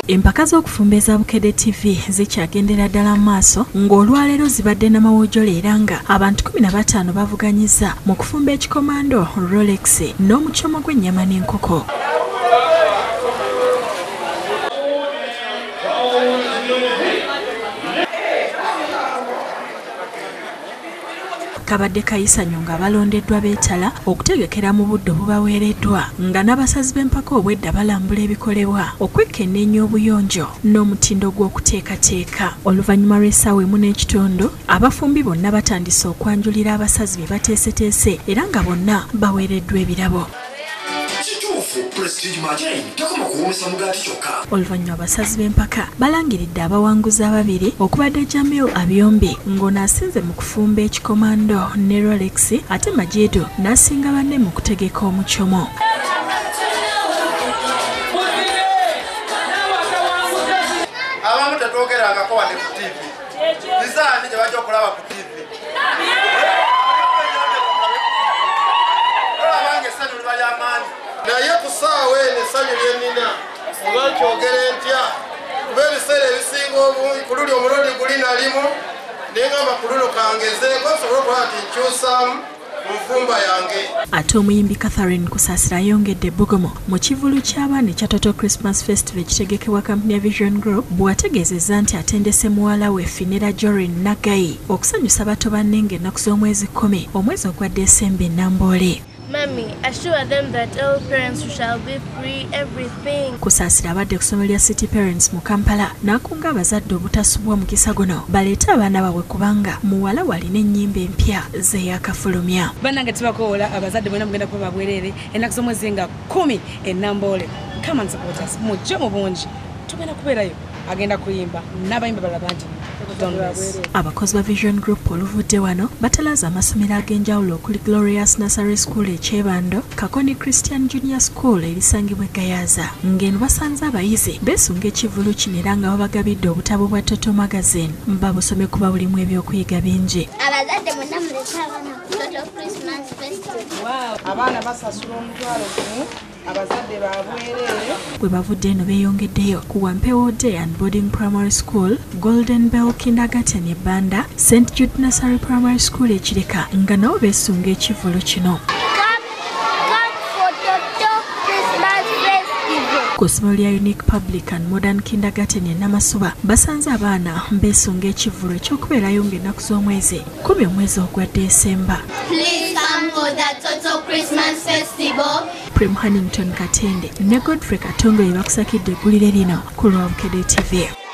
Empaka ez'okufumba eza Bukedde TV zikyagendera ddala maaso ng'olwaleero zibadde Namawojjolo era nga abantu 15 bavuganyiza mu kufumba ekikomando Rolex n'omucomo gw'ennyama n'enkoko. Kabadde kayisanyo nga balondeddwa beetala okutegekera mu budde obubaweereddwa nga n'abasazi b'empaka obwedda balambula ebikolebwa okwekenneenya obuyonjo n'omutindo gw'okuteekateeka. Oluvannyuma lw'essaawa emu n'ekitundu abafumbi bonna batandise okwanjulira abasazi be bateeseteese era nga bonna baweereddwa ebirabo. Oluvannyuma abasazi b'empaka balangiridde abawanguzi ababiri okubadde Jamil Abyombi ng'ono asinze mu kufumba ekikomando ne Rolex ate Majeedo n'asinga banne mu kutegeka omucomo. Abamu tetwogerangako wadde ku TV. Bizaani gye bajja okulaba ku TV. Olabange essanyu liba ly'amaanyi. Naye ku ssaawa eno essanyu lye nnina oba kyogere ntya kuba ebiseera ebisinga ku luli omulundi guli nalimu naye ngamba ku luno kangezeeko nsobole okuba nti nkyusaamu mu nfumba yange. Ate omuyimbi Catherine Kusaasira ayongedde ebbugumu mu kivulu ky'abaana ekya Total Christmas Festival ekitegekebwa Company ya Vision Group bw'ategeezezza nti atendese muwala we Finera Jorin Nagayi okusanyusa bato banne ng'ennaku z'omwezi 10 omwezi ogwa Desemba e Namboole. Mommy, assure them that all parents shall be free everything. Kusaasira abadde ku ssomero lya City Parents mu Kampala n'akunga abazadde obutasubwa mukisa guno baleete abaana baabwe kubanga muwala walina ennyimba empya ze yakafulumya. Bannange tubakoola abazadde bonna mugenda kuba babwerere ennaku z'omwezi nga 10 e Namboole. Come and support us. Mujje mu bungi. Tugenda kubeerayo. Agenda kuyimba n'abayimba balaba nti abakozi ba Vision Group oluvudde wano batalaza amasomero ag'enjawulo okuli Glorious Nursery School e Kyebando, Kakoni Christian Junior School erisangibwa e Gayaza ng'eno basanze abayizi beesunga ekivulu kino era nga babagabidde obutabo bwa Toto Magazine babusome kuba bulimu ebyokuyiga bingi. Abazadde mwenna muleke abaana ku Total Christmas Festival. Abaana basasula omutwalo gumu abazadde babwerere bwe bavudde eno beeyongeddeyo ku Wampewo Day and Boarding Primary School, Golden Bell Kindergarten e Banda, St Jude Nursery Primary School e Kireka nga nabo beesunga ekivulu kino. Ku ssomero lya Unique Public and Modern Kindergarten e Namasuba basanze abaana beesunga ekivulu eky'okubeerayo ng'ennaku z'omwezi 10 omwezi ogwa Desemba. Please come for the Total Christmas Festival. Prem Hannington Katende ne Godfrey Katongo ye bakusakidde eggulire lino ku lwa Bukedde TV.